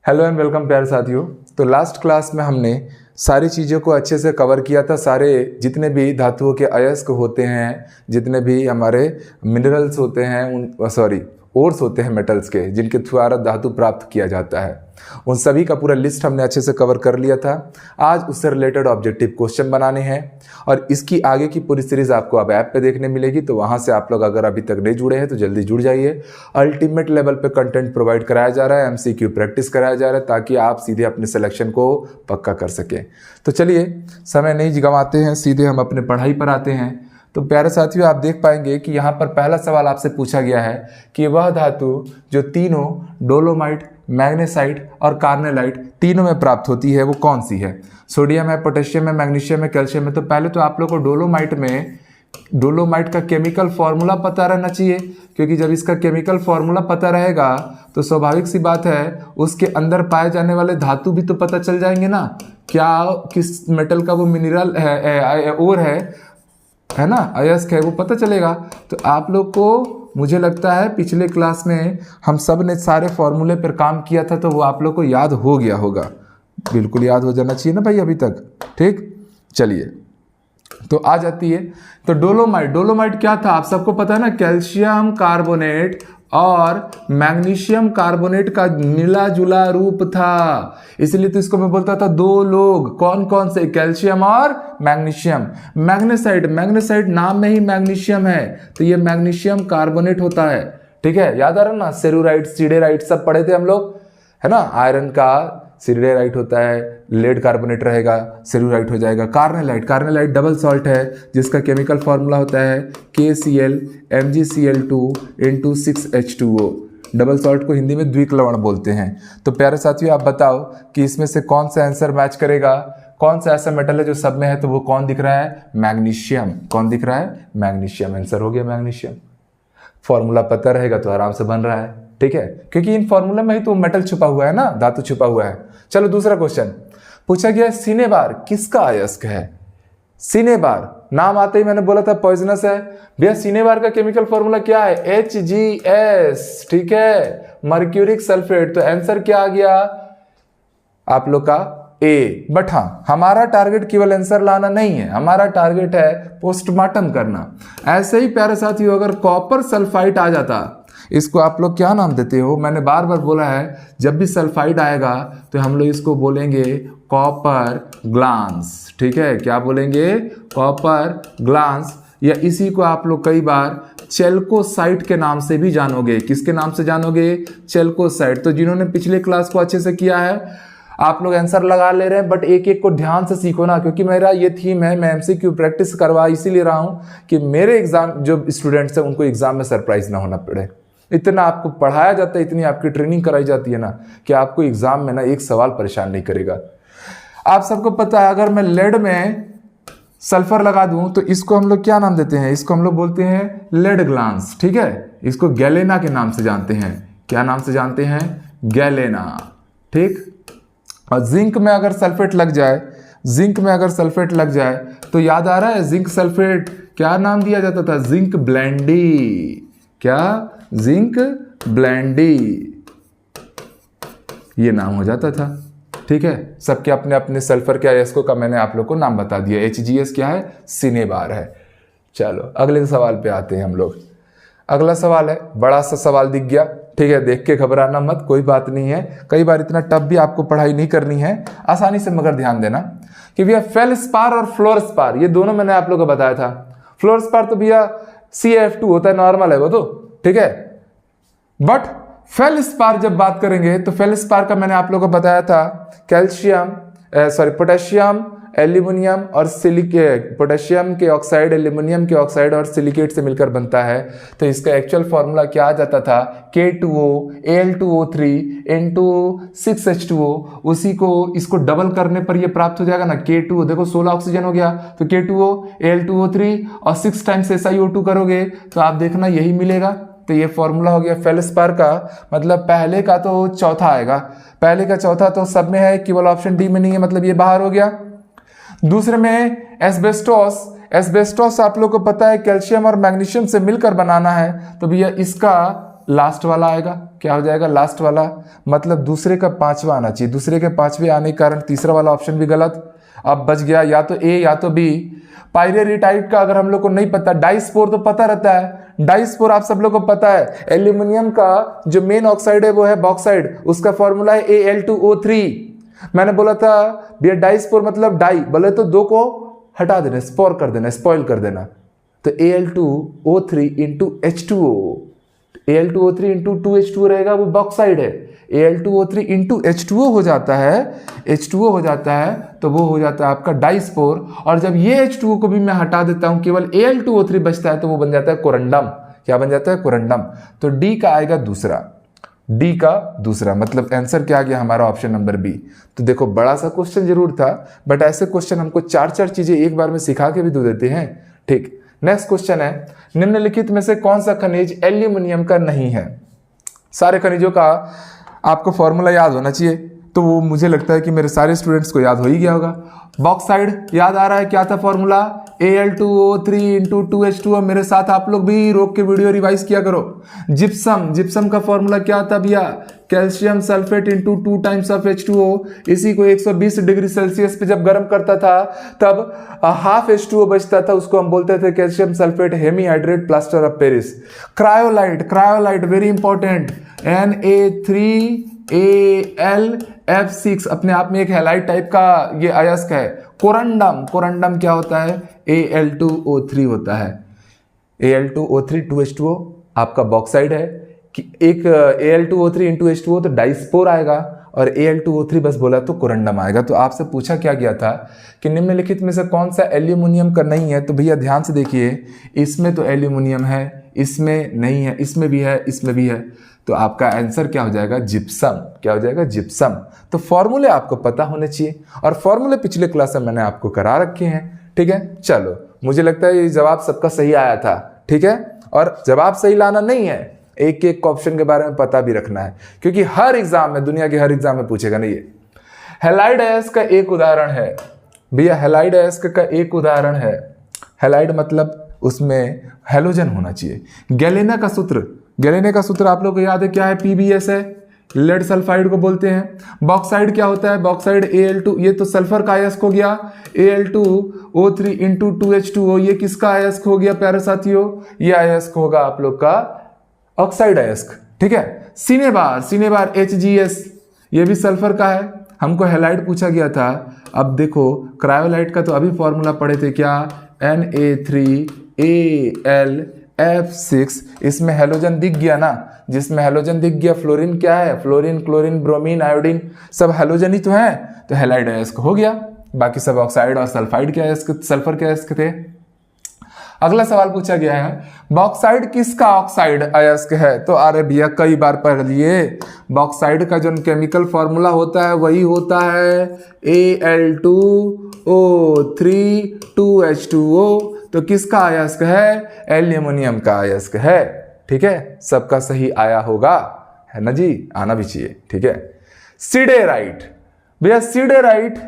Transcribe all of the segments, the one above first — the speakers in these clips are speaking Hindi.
हेलो एंड वेलकम प्यारे साथियों। तो लास्ट क्लास में हमने सारी चीज़ों को अच्छे से कवर किया था। सारे जितने भी धातुओं के अयस्क होते हैं, जितने भी हमारे मिनरल्स होते हैं, ओर्स होते हैं मेटल्स के, जिनके द्वारा धातु प्राप्त किया जाता है, उन सभी का पूरा लिस्ट हमने अच्छे से कवर कर लिया था। आज उससे रिलेटेड ऑब्जेक्टिव क्वेश्चन बनाने हैं और इसकी आगे की पूरी सीरीज आपको अब ऐप पे देखने मिलेगी। तो वहाँ से आप लोग अगर अभी तक नहीं जुड़े हैं तो जल्दी जुड़ जाइए। अल्टीमेट लेवल पे कंटेंट प्रोवाइड कराया जा रहा है, एमसीक्यू प्रैक्टिस कराया जा रहा है, ताकि आप सीधे अपने सिलेक्शन को पक्का कर सकें। तो चलिए समय नहीं गंवाते हैं, सीधे हम अपने पढ़ाई पर आते हैं। तो प्यारे साथियों, आप देख पाएंगे कि यहाँ पर पहला सवाल आपसे पूछा गया है कि वह धातु जो तीनों डोलोमाइट, मैग्नेसाइट और कार्नेलाइट तीनों में प्राप्त होती है वो कौन सी है। सोडियम है, पोटेशियम है, मैग्नीशियम है, कैल्शियम है। तो पहले तो आप लोग को डोलोमाइट का केमिकल फॉर्मूला पता रहना चाहिए, क्योंकि जब इसका केमिकल फॉर्मूला पता रहेगा तो स्वाभाविक सी बात है उसके अंदर पाए जाने वाले धातु भी तो पता चल जाएंगे ना, क्या किस मेटल का वो मिनरल है, ओर है ना, अयस्क है, वो पता चलेगा। तो आप लोग को मुझे लगता है पिछले क्लास में हम सब ने सारे फॉर्मूले पर काम किया था, तो वो आप लोग को याद हो गया होगा। बिल्कुल याद हो जाना चाहिए ना भाई अभी तक। ठीक, चलिए तो आ जाती है। तो डोलोमाइट क्या था आप सबको पता है ना, कैल्शियम कार्बोनेट और मैग्नीशियम कार्बोनेट का मिला जुला रूप था, इसलिए तो इसको मैं बोलता था दो लोग। कौन कौन से? कैल्शियम और मैग्नीशियम। मैग्नेसाइट नाम में ही मैग्नीशियम है, तो ये मैग्नीशियम कार्बोनेट होता है। ठीक है, याद आ रहा ना, सेरुराइट, सिडेराइट सब पढ़े थे हम लोग, है ना। आयरन का सिडेराइट होता है, लेड कार्बोनेट रहेगा, सेरुराइट हो जाएगा। कार्नेलाइट डबल सॉल्ट है, जिसका केमिकल फॉर्मूला होता है KCl MgCl2 × 6H2O। Double salt को हिंदी में द्विक लवण बोलते हैं। तो प्यारे साथियों, आप बताओ कि इसमें से कौन सा आंसर मैच करेगा, कौन सा ऐसा मेटल है जो सब में है। तो वो कौन दिख रहा है? मैग्नीशियम। कौन दिख रहा है? मैग्नीशियम। आंसर हो गया मैग्नीशियम। फॉर्मूला पता रहेगा तो आराम से बन रहा है। ठीक है, क्योंकि इन फॉर्मूला में ही तो मेटल छुपा हुआ है ना, धातु छुपा हुआ है। चलो दूसरा क्वेश्चन पूछा गया, सिनेबार किसका अयस्क है? सिनेबार नाम आते ही मैंने बोला था पॉइजनस है। भैया सिनेबार का केमिकल फॉर्मूला क्या है? HGS। ठीक है, मर्क्यूरिक सल्फेट। तो आंसर क्या आ गया आप लोग का? ए। बट हाँ, हमारा टारगेट केवल आंसर लाना नहीं है, हमारा टारगेट है पोस्टमार्टम करना। ऐसे ही प्यारे साथियों, अगर कॉपर सल्फाइड आ जाता, इसको आप लोग क्या नाम देते हो? मैंने बार बार बोला है, जब भी सल्फाइड आएगा तो हम लोग इसको बोलेंगे कॉपर ग्लांस। ठीक है, क्या बोलेंगे? Copper glance. या इसी को आप लोग कई बार चेल्कोसाइट के नाम से भी जानोगे। किसके नाम से जानोगे? चेल्कोसाइट। तो जिन्होंने पिछले क्लास को अच्छे से किया है, आप लोग आंसर लगा ले रहे हैं, बट एक एक को ध्यान से सीखो ना, क्योंकि मेरा ये थीम है, मैं एमसीक्यू प्रैक्टिस करवा इसीलिए रहा हूं कि मेरे एग्जाम जो स्टूडेंट्स हैं उनको एग्जाम में सरप्राइज ना होना पड़े। इतना आपको पढ़ाया जाता है, इतनी आपकी ट्रेनिंग कराई जाती है ना, कि आपको एग्जाम में ना एक सवाल परेशान नहीं करेगा। आप सबको पता है, अगर मैं लेड में सल्फर लगा दूं तो इसको हम लोग क्या नाम देते हैं? इसको हम लोग बोलते हैं लेड ग्लांस। ठीक है, इसको गैलेना के नाम से जानते हैं। क्या नाम से जानते हैं? गैलेना। ठीक, और जिंक में अगर सल्फेट लग जाए, तो याद आ रहा है जिंक सल्फेट क्या नाम दिया जाता था? जिंक ब्लेंडी। क्या? जिंक ब्लेंडी, ये नाम हो जाता था। ठीक है, सबके अपने अपने सल्फर के अयस्कों का मैंने आप लोग को नाम बता दिया। HGS क्या है? सिनेबार है। चलो अगले सवाल पे आते हैं हम लोग। अगला सवाल है, बड़ा सा सवाल दिख गया। ठीक है, देख के घबराना मत, कोई बात नहीं है। कई बार इतना टफ भी आपको पढ़ाई नहीं करनी है, आसानी से, मगर ध्यान देना कि भैया फेल्सपार और फ्लोरस्पार, ये दोनों मैंने आप लोगों को बताया था। फ्लोरस्पार तो भैया CF2 होता है, नॉर्मल है वो तो। ठीक है, बट फेल्सपार जब बात करेंगे तो फेल्सपार का मैंने आप लोगों को बताया था, पोटेशियम, एल्यूमिनियम और पोटेशियम के ऑक्साइड, एल्यूमिनियम के ऑक्साइड और सिलिकेट से मिलकर बनता है। तो इसका एक्चुअल फॉर्मूला क्या आ जाता था? K2O Al2O3 × 6H2O। उसी को इसको डबल करने पर ये प्राप्त हो जाएगा ना, K2O। देखो 16 ऑक्सीजन हो गया, तो K2O Al2O3 और 6 टाइम्स SiO2 करोगे तो आप देखना यही मिलेगा। तो ये फॉर्मूला हो गया फेल्सपार का। मतलब पहले का तो चौथा आएगा, पहले का चौथा तो सब में है, केवल ऑप्शन डी में नहीं है, मतलब ये बाहर हो गया। दूसरे में एस्बेस्टोस आप लोग को पता है कैल्शियम और मैग्नीशियम से मिलकर बनाना है, तो भैया इसका लास्ट वाला आएगा। क्या हो जाएगा? लास्ट वाला, मतलब दूसरे का पांचवा आना चाहिए। दूसरे के पांचवे आने के कारण तीसरा वाला ऑप्शन भी गलत। अब बच गया या तो ए या तो बी। पाइरेटिट का अगर हम लोग को नहीं पता, डाइस्पोर तो पता रहता है। डाइस्पोर आप सब लोग को पता है, एल्यूमिनियम का जो मेन ऑक्साइड है वो है बॉक्साइड, उसका फॉर्मूला है Al2O3। मैंने बोला था भैया डाइस्पोर मतलब डाई, बोले तो दो को हटा देना, स्पोर कर देना, स्पॉइल कर देना। तो Al2O3 into H2O, Al2O3 into 2H2O रहेगा, वो बॉक्साइड है। Al2O3 इंटू H2O हो जाता है, H2O हो जाता है तो वो हो जाता है आपका डाइस्पोर। और जब ये H2O को भी मैं हटा देता हूं, केवल Al2O3 बचता है तो वो बन जाता है कोरंडम। क्या बन जाता है? कोरंडम। तो डी का आएगा दूसरा, डी का दूसरा, मतलब आंसर क्या आ गया हमारा? Option number B. तो देखो बड़ा सा क्वेश्चन जरूर था, बट ऐसे क्वेश्चन हमको चार चार चीजें एक बार में सिखा के भी दे देते हैं। ठीक, नेक्स्ट क्वेश्चन है, निम्नलिखित में से कौन सा खनिज एल्यूमिनियम का नहीं है? सारे खनिजों का आपको फॉर्मूला याद होना चाहिए, तो वो मुझे लगता है कि मेरे सारे स्टूडेंट्स को याद हो ही गया होगा। बॉक्साइड याद आ रहा है, क्या था फॉर्मूला? Al2O3 into 2H2O। मेरे साथ आप लोग भी रोक के वीडियो रिवाइज किया करो। जिप्सम, जिप्सम का फॉर्मूला क्या था भैया? Calcium sulphate into 2 times of H2O। इसी को 120 डिग्री सेल्सियस पे जब गर्म करता था तब हाफ H2O बचता था, उसको हम बोलते थे calcium sulphate hemihydrate plaster of Paris. Cryolite, cryolite very important, Na3Al(F6), अपने आप में एक हैलाइड टाइप का ये अयस्क है। कोरंडम, कोरंडम क्या होता है? Al2O3 होता है। Al2O3 2H2O आपका बॉक्साइड है कि एक Al2O3 इंटू H2O तो डाइस्पोर आएगा, और Al2O3 बस बोला तो कोरंडम आएगा। तो आपसे पूछा क्या गया था कि निम्नलिखित में से कौन सा एल्यूमिनियम का नहीं है? तो भैया ध्यान से देखिए, इसमें तो एल्यूमिनियम है, इसमें नहीं है, इसमें भी है, इसमें भी है। तो आपका आंसर क्या हो जाएगा? जिप्सम। क्या हो जाएगा? जिप्सम। तो फॉर्मूले आपको पता होने चाहिए, और फॉर्मूले पिछले क्लास में मैंने आपको करा रखे हैं। ठीक है, चलो मुझे लगता है ये जवाब सबका सही आया था। ठीक है, और जवाब सही लाना नहीं है, एक एक ऑप्शन के बारे में पता भी रखना है, क्योंकि हर एग्जाम में, दुनिया के हर एग्जाम में पूछेगा नहीं ये। हैलाइड अयस्क का एक उदाहरण है भैया, हैलाइड अयस्क का एक उदाहरण है। हैलाइड मतलब उसमें हेलोजन होना चाहिए। गैलेना का सूत्र, गैलेना का सूत्र आप लोग को याद है क्या है? PbS है, लेड सल्फाइड को बोलते हैं। बॉक्साइड क्या होता है? बॉक्साइड Al2, ये तो सल्फर का अयस्क हो गया, Al2O3 इंटू 2H2O। ये किसका अयस्क हो गया प्यारे साथियों? ये अयस्क होगा आप लोग का ऑक्साइड अयस्क। ठीक है, सिनेबार, सिनेबार HgS, ये भी सल्फर का है। हमको हैलाइड पूछा गया था। अब देखो क्रायोलाइट का तो अभी फॉर्मूला पढ़े थे, क्या? Na3Al(F6), इसमें हेलोजन दिख गया ना, जिसमें हेलोजन दिख गया, फ्लोरीन क्या है? फ्लोरीन, क्लोरीन, ब्रोमीन, आयोडीन, सब हेलोजन ही तो है, तो हैलाइड अयस्क हो गया। बाकी सब ऑक्साइड और सल्फाइड के अयस्क, सल्फर के अयस्क थे। अगला सवाल पूछा गया है, बॉक्साइड किसका ऑक्साइड अयस्क है? तो अरे भैया कई बार पढ़ लिए, बॉक्साइड का जो केमिकल फॉर्मूला होता है वही होता है Al2O3 2H2O। तो किसका अयस्क है? एल्यूमिनियम का अयस्क है। ठीक है, सबका सही आया होगा, है ना जी? आना भी चाहिए। ठीक है, सिडेराइट भैया, सिडेराइट,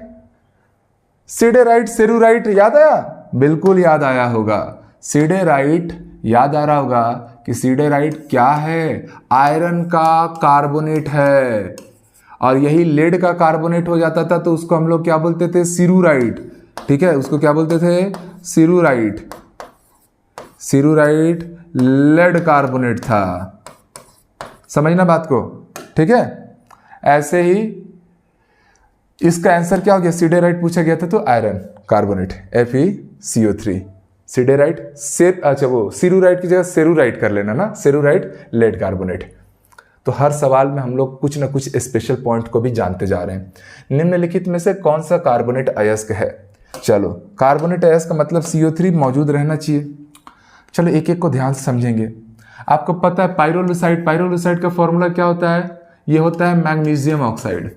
सिडेराइट सेरुराइट याद आया? बिल्कुल याद आया होगा। सिडेराइट याद आ रहा होगा कि सिडेराइट क्या है? आयरन का कार्बोनेट है, और यही लेड का कार्बोनेट हो जाता था तो उसको हम लोग क्या बोलते थे? सिरुराइट। ठीक है, उसको क्या बोलते थे? सिरुराइट। सिरुराइट लेड कार्बोनेट था, समझना बात को। ठीक है, ऐसे ही इसका आंसर क्या हो गया? सिडेराइट पूछा गया था तो आयरन कार्बोनेट FeCO3। सिडेराइट अच्छा वो सिरुराइट की जगह सेरुराइट कर लेना ना, सेरुराइट लेड कार्बोनेट। तो हर सवाल में हम लोग कुछ ना कुछ स्पेशल पॉइंट को भी जानते जा रहे हैं। निम्नलिखित में से कौन सा कार्बोनेट अयस्क है? चलो, कार्बोनेट अयस्क का मतलब CO3 मौजूद रहना चाहिए। चलो एक एक को ध्यान से समझेंगे। आपको पता है पाइरोलुसाइड, पाइरोलुसाइड का फॉर्मूला क्या होता है? ये होता है मैग्नीशियम ऑक्साइड।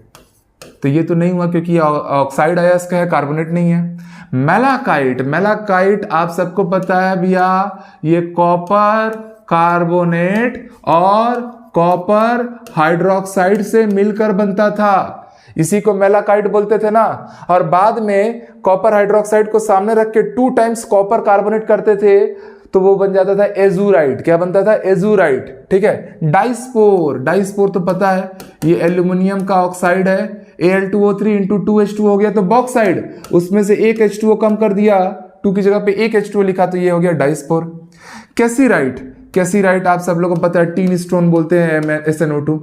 तो ये तो नहीं हुआ क्योंकि ऑक्साइड अयस्क है, कार्बोनेट नहीं है। मेलाकाइट, मेलाकाइट आप सबको पता है भैया, ये कॉपर कार्बोनेट और कॉपर हाइड्रोक्साइड से मिलकर बनता था, इसी को मेलाकाइट बोलते थे ना। और बाद में कॉपर हाइड्रोक्साइड को सामने रख के 2 टाइम्स कॉपर कार्बोनेट करते थे तो वो बन जाता था एजूराइट। क्या बनता था? एजूराइट। ठीक है। डाइस्पोर, डाइस्पोर तो पता है ये एल्यूमिनियम का ऑक्साइड है, Al2O3 इंटू 2H2 हो गया तो बॉक्साइड, उसमें से एक H2O कम कर दिया, 2 की जगह पे एक H2O लिखा तो ये हो गया डाइस्पोर। कैसीराइट, कैसीराइट आप सब लोगों को पता है टीन स्टोन बोलते हैं SnO2,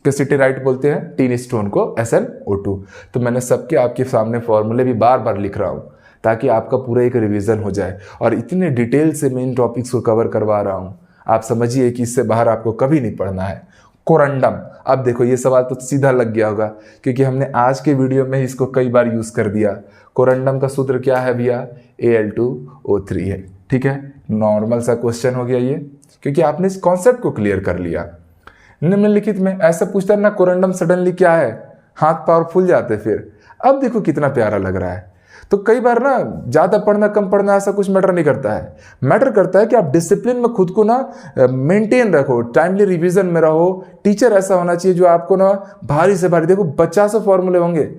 कैसिटेराइट बोलते हैं टीन स्टोन को SnO2। तो मैंने सबके आपके सामने फॉर्मूले भी बार बार लिख रहा हूं ताकि आपका पूरा एक रिवीजन हो जाए, और इतने डिटेल से मैं इन टॉपिक्स को कवर करवा रहा हूं, आप समझिए कि इससे बाहर आपको कभी नहीं पढ़ना है। कोरंडम, अब देखो ये सवाल तो सीधा लग गया होगा क्योंकि हमने आज के वीडियो में इसको कई बार यूज कर दिया। कोरंडम का सूत्र क्या है भैया? Al2O3 है। ठीक है, नॉर्मल सा क्वेश्चन हो गया ये, क्योंकि आपने इस कॉन्सेप्ट को क्लियर कर लिया। निम्नलिखित में ऐसा पूछता है ना कोरंडम सडनली क्या है, हाथ पावर फूल जाते फिर। अब देखो कितना प्यारा लग रहा है। तो कई बार ना ज्यादा पढ़ना कम पढ़ना ऐसा कुछ मैटर नहीं करता है, मैटर करता है कि आप डिसिप्लिन में खुद को ना मेंटेन रखो, टाइमली रिवीजन में रहो। टीचर ऐसा होना चाहिए जो आपको ना भारी से भारी, देखो 50 फॉर्मूले होंगे,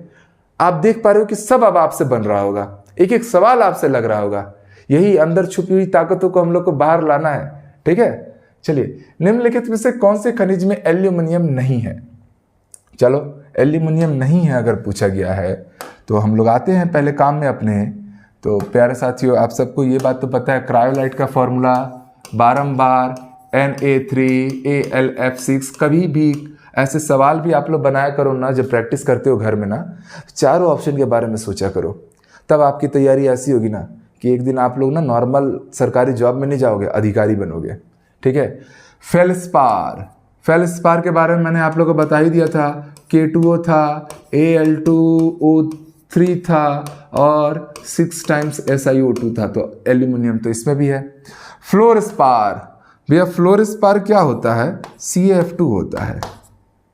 आप देख पा रहे हो कि सब अब आपसे बन रहा होगा, एक एक सवाल आपसे लग रहा होगा। यही अंदर छुपी हुई ताकतों को हम लोग को बाहर लाना है। ठीक है, चलिए निम्नलिखित में से कौन से खनिज में एल्यूमिनियम नहीं है? चलो एल्यूमिनियम नहीं है अगर पूछा गया है तो हम लोग आते हैं पहले काम में अपने। तो प्यारे साथियों, आप सबको ये बात तो पता है क्रायोलाइट का फॉर्मूला बारंबार Na3AlF6। कभी भी ऐसे सवाल भी आप लोग बनाया करो ना, जब प्रैक्टिस करते हो घर में ना, चारों ऑप्शन के बारे में सोचा करो, तब आपकी तैयारी ऐसी होगी ना कि एक दिन आप लोग ना नॉर्मल सरकारी जॉब में नहीं जाओगे, अधिकारी बनोगे। ठीक है। फेल्सपार, फेल्सपार के बारे में मैंने आप लोगों को बता ही दिया था, K2O था, Al2O3 था और 6 टाइम्स SiO2 था, तो एल्यूमिनियम तो इसमें भी है। फ्लोरस्पार, भैया फ्लोरस्पार क्या होता है? CaF2 होता है।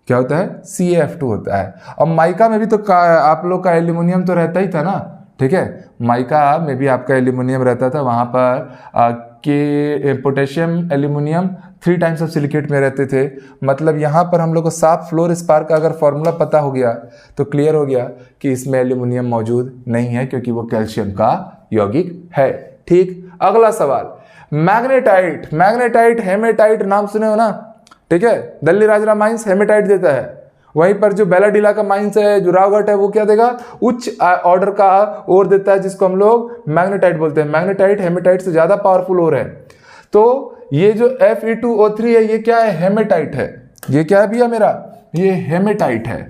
क्या होता है? CaF2 होता है। और माइका में भी तो आप लोग का एल्यूमिनियम तो रहता ही था ना। ठीक है, माइका में भी आपका एल्यूमिनियम रहता था, वहां पर के potassium aluminium 3 times of silicate में रहते थे। मतलब यहाँ पर हम लोग को साफ फ्लोरस्पार का अगर फॉर्मूला पता हो गया तो क्लियर हो गया कि इसमें एल्यूमिनियम मौजूद नहीं है क्योंकि वो कैल्शियम का यौगिक है। ठीक, अगला सवाल मैग्नेटाइट, मैग्नेटाइट हेमेटाइट नाम सुने हो ना। ठीक है, दिल्ली राजरा माइंस हेमेटाइट देता है, वहीं पर जो बेलाडीला का माइंस है, जो रावघाट है, वो क्या देगा? उच्च ऑर्डर का ओर देता है जिसको हम लोग मैग्नेटाइट बोलते हैं। मैग्नेटाइट हेमेटाइट से ज्यादा पावरफुल ओर है। तो ये जो Fe2O3 है ये क्या है? हेमेटाइट है। ये क्या है भैया मेरा? ये हेमेटाइट है,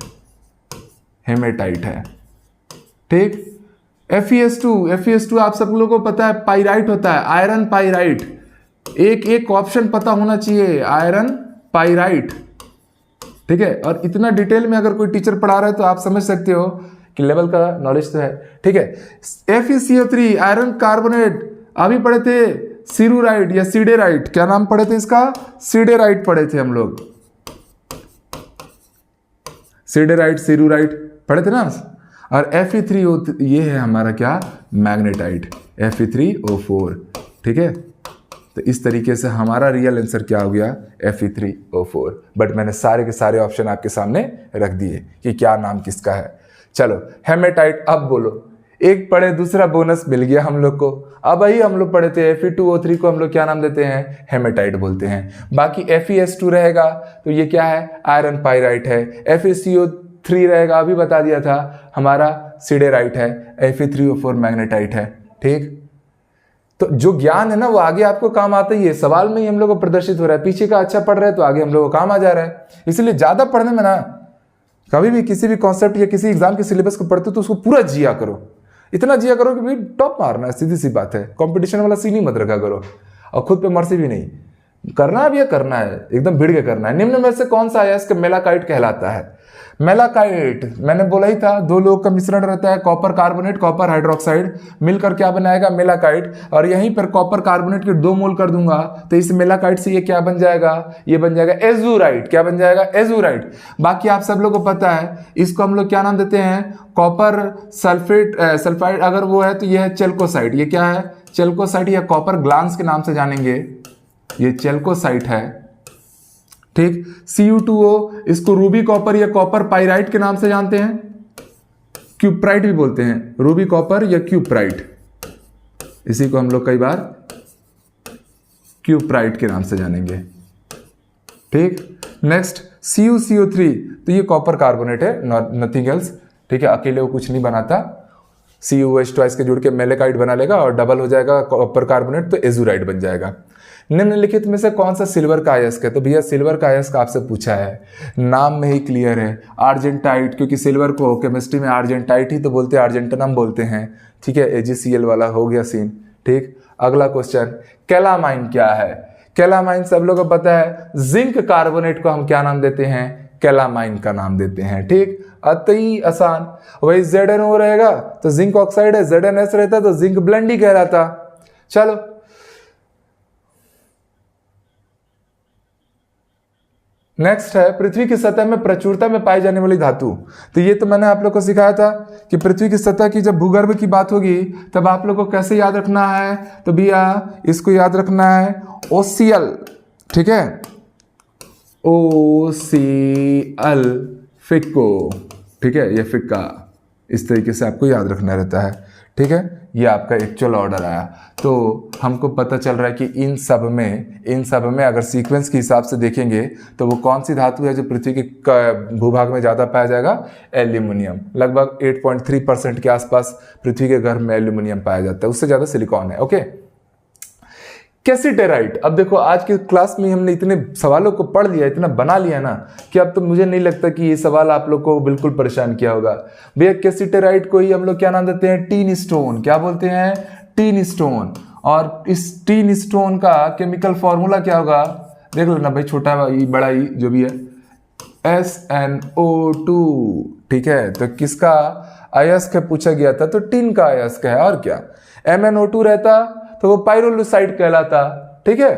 हेमेटाइट है। ठीक। FeS2, FeS2 आप सब लोगों को पता है पाइराइट होता है, आयरन पाइराइट। एक एक ऑप्शन पता होना चाहिए, आयरन पाइराइट। ठीक है, और इतना डिटेल में अगर कोई टीचर पढ़ा रहा है तो आप समझ सकते हो कि लेवल का नॉलेज तो है। ठीक है। FeCO3 आयरन कार्बोनेट, अभी पढ़े थे सिरुराइट या सीडेराइट, क्या नाम पढ़े थे इसका? सीडेराइट पढ़े थे हम लोग, सीडेराइट सिरुराइट पढ़े थे ना। और Fe3O, ये है हमारा क्या? Magnetite, Fe3O4। ठीक है, तो इस तरीके से हमारा रियल आंसर क्या हो गया? Fe3O4। बट मैंने सारे के सारे ऑप्शन आपके सामने रख दिए कि क्या नाम किसका है। चलो हेमेटाइट, अब बोलो, एक पढ़े दूसरा बोनस मिल गया हम लोग को। अब वही हम लोग पढ़े थे Fe2O3 को हम लोग क्या नाम देते हैं? हेमेटाइट बोलते हैं। बाकी FeS2 रहेगा तो ये क्या है? आयरन पाइराइट है। FeCO3 रहेगा, अभी बता दिया था, हमारा सीडेराइट है। Fe3O4 मैग्नेटाइट है। ठीक, तो जो ज्ञान है ना वो आगे आपको काम आता ही है, सवाल में ही हम लोग को प्रदर्शित हो रहा है। पीछे का अच्छा पढ़ रहे हैं तो आगे हम लोग को काम आ जा रहा है। इसलिए ज्यादा पढ़ने में ना, कभी भी किसी भी कॉन्सेप्ट या किसी एग्जाम के सिलेबस को पढ़ते हो तो उसको पूरा जिया करो, इतना जिया करो कि भाई टॉप मारना है, सीधी सी बात है। कंपटीशन वाला सीन ही मत रखा करो, और खुद पे मर्जी भी नहीं करना है, भी करना है, एकदम भिड़ के करना है। निम्न में से कौन सा अयस्क मेलाकाइट कहलाता है? मेलाकाइट मैंने बोला ही था, 2 लोग का मिश्रण रहता है, कॉपर कार्बोनेट, कॉपर हाइड्रोक्साइड, मिलकर क्या बनाएगा? मेलाकाइट। और यहीं पर कॉपर कार्बोनेट के 2 मोल कर दूंगा तो इस मेलाकाइट से ये क्या बन जाएगा? ये बन जाएगा एजूराइट। क्या बन जाएगा? एजूराइट। बाकी आप सब लोग को पता है इसको हम लोग क्या नाम देते हैं? कॉपर सल्फेट, सल्फाइड अगर वो है तो ये है चेल्कोसाइट। ये क्या है? चेल्कोसाइट या कॉपर ग्लांस के नाम से जानेंगे, ये चेल्कोसाइट है। ठीक। Cu2O, इसको रूबी कॉपर या कॉपर पाइराइट के नाम से जानते हैं, क्यूप्राइट भी बोलते हैं, रूबी कॉपर या क्यूप्राइट, इसी को हम लोग कई बार क्यूप्राइट के नाम से जानेंगे। ठीक, नेक्स्ट CuCO3, तो ये कॉपर कार्बोनेट है, नथिंग एल्स। ठीक है, अकेले वो कुछ नहीं बनाता, CuOH ट्वाइस के जुड़ के मेलेकाइड बना लेगा और डबल हो जाएगा कॉपर कार्बोनेट, तो एजुराइड बन जाएगा। निम्नलिखित में से कौन सा सिल्वर का अयस्क है? तो भैया सिल्वर का अयस्क आपसे पूछा है, नाम में ही क्लियर है, आर्जेंटाइट, क्योंकि सिल्वर को केमिस्ट्री में आर्जेंटाइट ही तो बोलते हैं, आर्जेंटनम बोलते हैं। ठीक है, AgCl वाला हो गया सीन। ठीक, अगला क्वेश्चन, कैलामाइन क्या है? कैलामाइन सब लोगों को पता है, जिंक कार्बोनेट को हम क्या नाम देते हैं? कैलामाइन का नाम देते हैं। ठीक, अति आसान। वही ZnO रहेगा तो जिंक ऑक्साइड है, ZnS रहता तो जिंक ब्लेंड ही कहलाता। चलो, नेक्स्ट है, पृथ्वी की सतह में प्रचुरता में पाई जाने वाली धातु। तो ये तो मैंने आप लोग को सिखाया था कि पृथ्वी की सतह की जब भूगर्भ की बात होगी तब आप लोग को कैसे याद रखना है? तो भैया इसको याद रखना है OCl। ठीक है, OCl, फिक्को। ठीक है, ये फिक्का, इस तरीके से आपको याद रखना रहता है। ठीक है, ये आपका एक्चुअल ऑर्डर आया। तो हमको पता चल रहा है कि इन सब में अगर सीक्वेंस के हिसाब से देखेंगे तो वो कौन सी धातु है जो पृथ्वी के भूभाग में ज़्यादा पाया जाएगा? एल्यूमिनियम। लगभग 8.3% के आसपास पृथ्वी के गर्भ में एल्यूमिनियम पाया जाता है, उससे ज़्यादा सिलिकॉन है। ओके, कैसिटेराइट। अब देखो, आज की क्लास में हमने इतने सवालों को पढ़ लिया, इतना बना लिया ना कि अब तो मुझे नहीं लगता कि ये सवाल आप लोग को बिल्कुल परेशान किया होगा। भैया कैसिटेराइट को ही हम लोग क्या नाम देते हैं? Tin stone. क्या बोलते हैं? Tin stone. और इस टीन स्टोन का केमिकल फॉर्मूला क्या होगा? देख लेना भाई, छोटा बड़ा ही जो भी है, SnO2। ठीक है, तो किसका अयस्क है पूछा गया था? तो टीन का अयस्क है। और क्या, MnO2 रहता तो वो पाइरोलुसाइड कहलाता। ठीक है,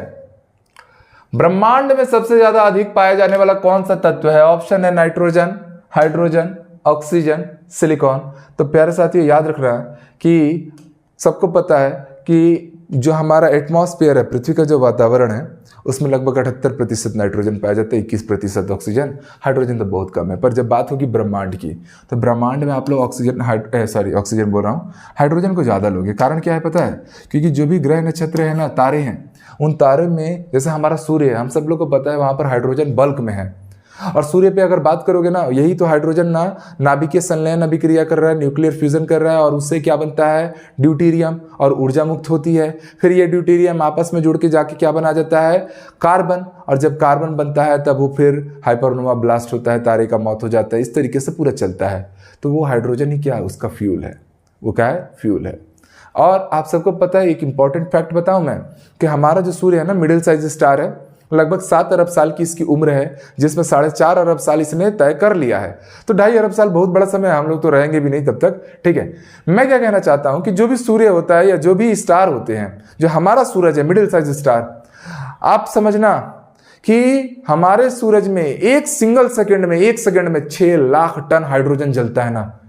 ब्रह्मांड में सबसे ज्यादा अधिक पाया जाने वाला कौन सा तत्व है? ऑप्शन है नाइट्रोजन, हाइड्रोजन, ऑक्सीजन, सिलिकॉन। तो प्यारे साथियों याद रखना कि सबको पता है कि जो हमारा एटमॉस्फेयर है, पृथ्वी का जो वातावरण है, उसमें लगभग 78% नाइट्रोजन पाया जाता है, 21% ऑक्सीजन, हाइड्रोजन तो बहुत कम है। पर जब बात होगी ब्रह्मांड की, तो ब्रह्मांड में आप लोग ऑक्सीजन बोल रहा हूँ, हाइड्रोजन को ज़्यादा लोगे। कारण क्या है पता है? क्योंकि जो भी ग्रह नक्षत्र है ना, तारे हैं, उन तारे में जैसे हमारा सूर्य है, हम सब लोग को पता है वहाँ पर हाइड्रोजन बल्क में है। और सूर्य पे अगर बात करोगे ना, यही तो हाइड्रोजन ना नाभिकीय संलयन अभिक्रिया कर रहा है, न्यूक्लियर फ्यूजन कर रहा है, और उससे क्या बनता है? ड्यूटेरियम, और ऊर्जा मुक्त होती है। फिर ये ड्यूटेरियम आपस में जुड़ के जाके क्या बना जाता है? कार्बन। और जब कार्बन बनता है तब वो फिर हाइपरनोवा ब्लास्ट होता है, तारे का मौत हो जाता है। इस तरीके से पूरा चलता है। तो वो हाइड्रोजन ही क्या है? उसका फ्यूल है। वो क्या है? फ्यूल है। और आप सबको पता है, एक इंपॉर्टेंट फैक्ट बताऊं मैं, कि हमारा जो सूर्य है ना, मिडिल साइज स्टार है, लगभग 7 अरब साल की इसकी उम्र है, जिसमें 4.5 अरब साल इसने तय कर लिया है। तो 2.5 अरब साल बहुत बड़ा समय है, हम लोग तो रहेंगे भी नहीं तब तक। ठीक है, मैं क्या कहना चाहता हूं कि जो भी सूर्य होता है या जो भी स्टार होते हैं, जो हमारा सूरज है मिडिल साइज स्टार, आप समझना कि हमारे सूरज में एक सेकंड में 6 लाख टन हाइड्रोजन जलता है ना,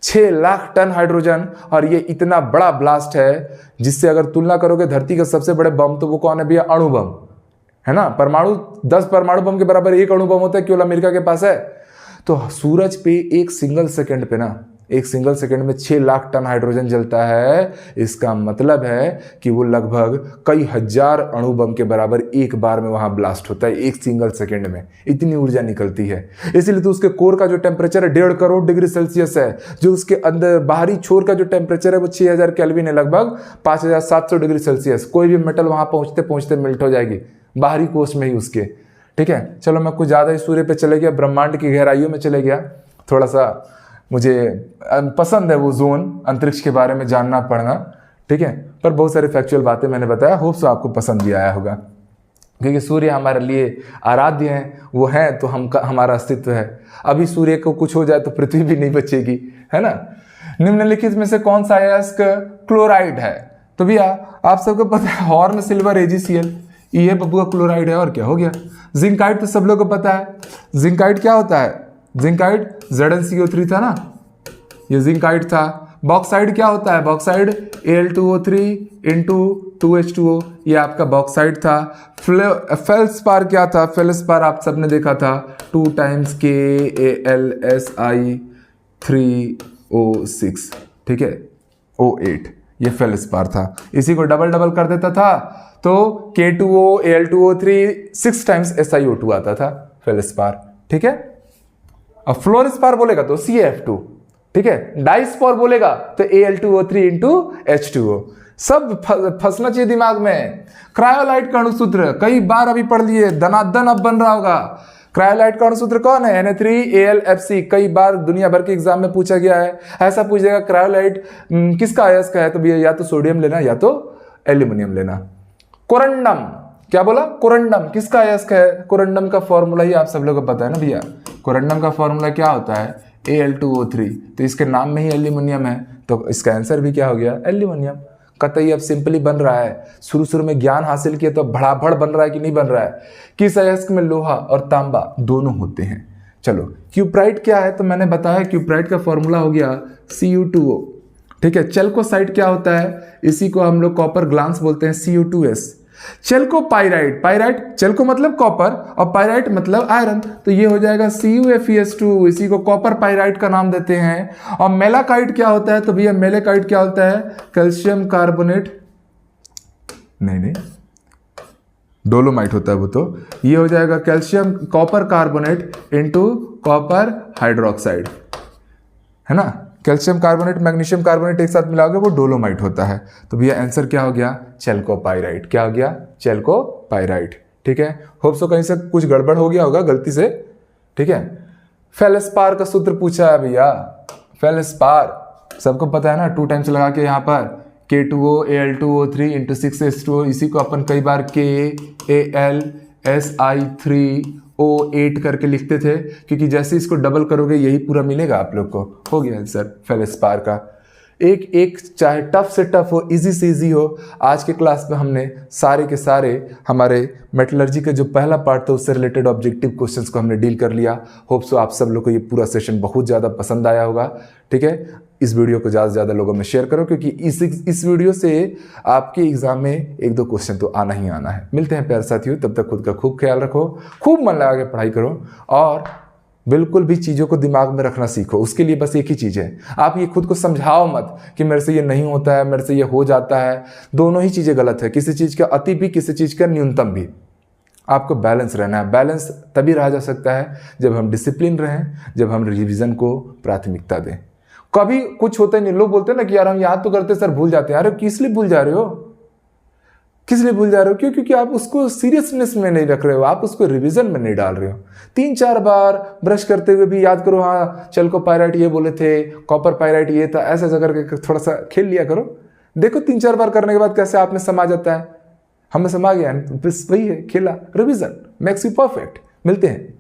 6 लाख टन हाइड्रोजन। और ये इतना बड़ा ब्लास्ट है, जिससे अगर तुलना करोगे धरती के सबसे बड़े बम, तो वो कौन है भैया? अणु बम है ना। परमाणु 10 परमाणु बम के बराबर एक अणु बम होता है, केवल अमेरिका के पास है। तो सूरज पे एक सिंगल सेकंड में 6 लाख टन हाइड्रोजन जलता है। इसका मतलब है कि वो लगभग कई हजार अणु बम के बराबर एक बार में वहां ब्लास्ट होता है, एक सिंगल सेकंड में। इतनी ऊर्जा निकलती है। इसीलिए तो उसके कोर का जो टेम्परेचर है 1.5 करोड़ डिग्री सेल्सियस है। जो उसके अंदर बाहरी छोर का जो टेम्परेचर है वो 6000 केल्विन है, लगभग 5700 डिग्री सेल्सियस। कोई भी मेटल वहां पहुंचते पहुंचते मेल्ट हो जाएगी बाहरी कोष में ही उसके। ठीक है, चलो मैं कुछ ज़्यादा ही सूर्य पे चले गया, ब्रह्मांड की गहराइयों में चले गया। थोड़ा सा मुझे पसंद है वो जोन, अंतरिक्ष के बारे में जानना पढ़ना। ठीक है, पर बहुत सारी फैक्चुअल बातें मैंने बताया, होप सो आपको पसंद भी आया होगा। क्योंकि सूर्य हमारे लिए आराध्य हैं, वो हैं तो हमारा अस्तित्व है। अभी सूर्य को कुछ हो जाए तो पृथ्वी भी नहीं बचेगी, है ना। निम्नलिखित में से कौन सा अयस्क क्लोराइड है? तो भैया आप सबको पता है, हॉर्न सिल्वर AgCl, ये बबुआ क्लोराइड है। और क्या हो गया? जिंकाइड तो सब लोग को पता है। जिंकाइड क्या होता है? जिंकाइड ZnCO3 था ना, ये जिंकाइड था। बॉक्साइड क्या होता है? बॉक्साइड Al2O3 into 2H2O, ये आपका बॉक्साइड था। फेल्सपार क्या था? फेल्सपार आप सबने देखा था, 2 times KAlSi3O6, ठीक है, O8, ये फेल्सपार था। इसी को डबल डबल कर देता था तो K2O Al2O3 6 टाइम्स SiO2 आता था, फेल्सपार। ठीक है, अब फ्लोरस्पार बोलेगा तो CaF2, ठीक है, डाइस्पोर बोलेगा तो Al2O3 इंटू H2O। सब फंसना चाहिए दिमाग में। क्रायोलाइट का अणुसूत्र कई बार अभी पढ़ लिए, दनादन अब बन रहा होगा। क्रायोलाइट का अणुसूत्र कौन है? Na3AlFc। कई बार दुनिया भर के एग्जाम में पूछा गया है। ऐसा पूछ जाएगा क्रायोलाइट किसका अयस्क है, तो भैया या तो सोडियम लेना या तो एल्यूमिनियम लेना। कोरंडम, क्या बोला? कोरंडम किसका अयस्क है? कोरंडम का फॉर्मूला ही आप सब लोगों को पता है ना भैया। कोरंडम का फॉर्मूला क्या होता है? Al2O3। तो इसके नाम में ही एल्यूमिनियम है, तो इसका आंसर भी क्या हो गया? एल्यूमिनियम। कतई अब सिंपली बन रहा है। शुरू शुरू में ज्ञान हासिल किया तो भड़ाभड़ बन रहा है कि नहीं बन रहा है? किस अयस्क में लोहा और तांबा दोनों होते हैं? चलो, क्यूप्राइट क्या है? तो मैंने बताया क्यूप्राइट का फॉर्मूला हो गया Cu2O। ठीक है, चेल्कोसाइट क्या होता है? इसी को हम लोग कॉपर ग्लांस बोलते हैं, Cu2S। चेल्कोपाइराइट, पाइराइट, चेल्को मतलब कॉपर और पाइराइट मतलब आयरन, तो ये हो जाएगा CuFeS2। इसी को कॉपर पाइराइट का नाम देते हैं। और मेलाकाइट क्या होता है? तो भैया मेलाकाइट क्या होता है? कैल्शियम कार्बोनेट, नहीं, डोलोमाइट होता है वो। तो ये हो जाएगा calcium copper carbonate into copper hydroxide, है ना। कैल्शियम कार्बोनेट मैग्नीशियम कार्बोनेट एक साथ मिलाओगे वो डोलोमाइट होता है। तो भैया आंसर क्या हो गया? चेल्कोपाइराइट। क्या हो गया? चेल्कोपाइराइट। ठीक है, होप सो कहीं से कुछ गड़बड़ हो गया होगा गलती से। ठीक है, फेल्सपार का सूत्र पूछा है भैया। फेल्सपार सबको पता है ना, 2 टाइम्स लगा के यहाँ पर K2O Al2O3 इंटू 6H2O। इसी को अपन कई बार KAlSi3O8 करके लिखते थे, क्योंकि जैसे इसको डबल करोगे यही पूरा मिलेगा आप लोग को। हो गया आंसर फेल्सपार का। एक चाहे टफ से टफ हो, इजी से इजी हो, आज के क्लास में हमने सारे के सारे हमारे मेटलर्जी का जो पहला पार्ट था उससे रिलेटेड ऑब्जेक्टिव क्वेश्चंस को हमने डील कर लिया। होप सो आप सब लोग को ये पूरा सेशन बहुत ज़्यादा पसंद आया होगा। ठीक है, इस वीडियो को ज़्यादा से ज़्यादा लोगों में शेयर करो, क्योंकि इस वीडियो से आपके एग्जाम में 1-2 क्वेश्चन तो आना ही आना है। मिलते हैं प्यारे साथियों, तब तक खुद का खूब ख्याल रखो, खूब मन लगा के पढ़ाई करो और बिल्कुल भी चीज़ों को दिमाग में रखना सीखो। उसके लिए बस एक ही चीज़ है, आप ये खुद को समझाओ मत कि मेरे से ये नहीं होता है, मेरे से ये हो जाता है। दोनों ही चीज़ें गलत है, किसी चीज़ का अति भी, किसी चीज़ का न्यूनतम भी। आपको बैलेंस रहना है। बैलेंस तभी रहा जा सकता है जब हम डिसिप्लिन रहें, जब हम रिवीजन को प्राथमिकता दें। कभी कुछ होता ही नहीं, लोग बोलते हैं ना कि यार हम याद तो करते सर भूल जाते हैं। अरे किस लिए भूल जा रहे हो? किस लिए भूल जा रहे हो? क्यों? क्योंकि आप उसको सीरियसनेस में नहीं रख रहे हो, आप उसको रिवीजन में नहीं डाल रहे हो। 3-4 बार ब्रश करते हुए भी याद करो, हाँ चेल्कोपाइराइट ये बोले थे, कॉपर पाइराइट ये था, ऐसा ऐसा करके थोड़ा सा खेल लिया करो। देखो 3-4 बार करने के बाद कैसे आप में समा जाता है। हमें समा गया, बस वही है खेला। Revision makes you perfect. मिलते हैं।